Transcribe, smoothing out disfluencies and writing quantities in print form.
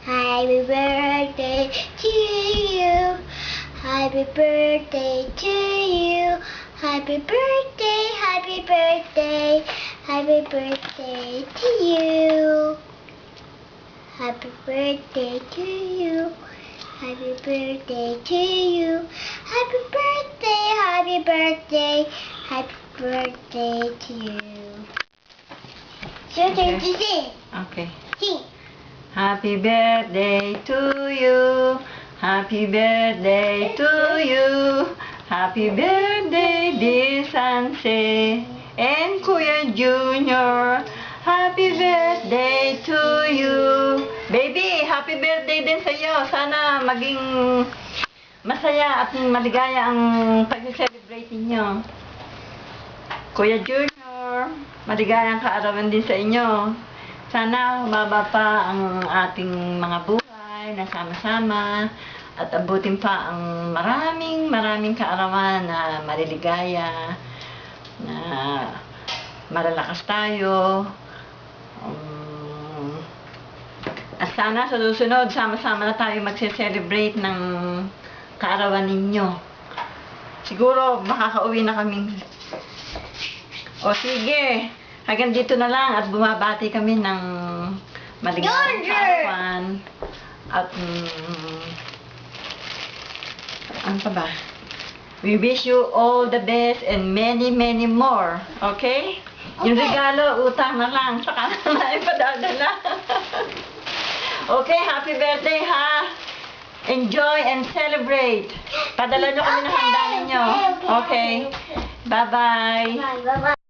Happy birthday to you. Happy birthday to you. Happy birthday, happy birthday, happy birthday to you. Happy birthday to you. Happy birthday to you. Happy birthday, happy birthday, happy birthday to you. Your turn to sing. Okay. Sing. Happy birthday to you. Happy birthday to you. Happy birthday, dear Sanse and Kuya Junior. Happy birthday to you. Baby, happy birthday din sa iyo. Sana maging masaya at maligaya ang pag-celebrate ninyo. Kuya Junior, maligayang kaarawan din sa inyo. Sana humaba pa ang ating mga buhay na sama-sama at abutin pa ang maraming kaarawan na maliligaya, na malalakas tayo. At sana sa susunod, sama-sama na tayo magse-celebrate ng kaarawan ninyo. Siguro makakauwi na kami. O sige, hanggang dito na lang at bumabati kami ng maligayang kaarawan. At ano pa ba? We wish you all the best and many more. Okay? Yung regalo, utang na lang. Saka na ipadadala. Okay, happy birthday ha! Enjoy and celebrate. Padala nyo kami ng handa ninyo. Okay? Bye-bye. Bye-bye.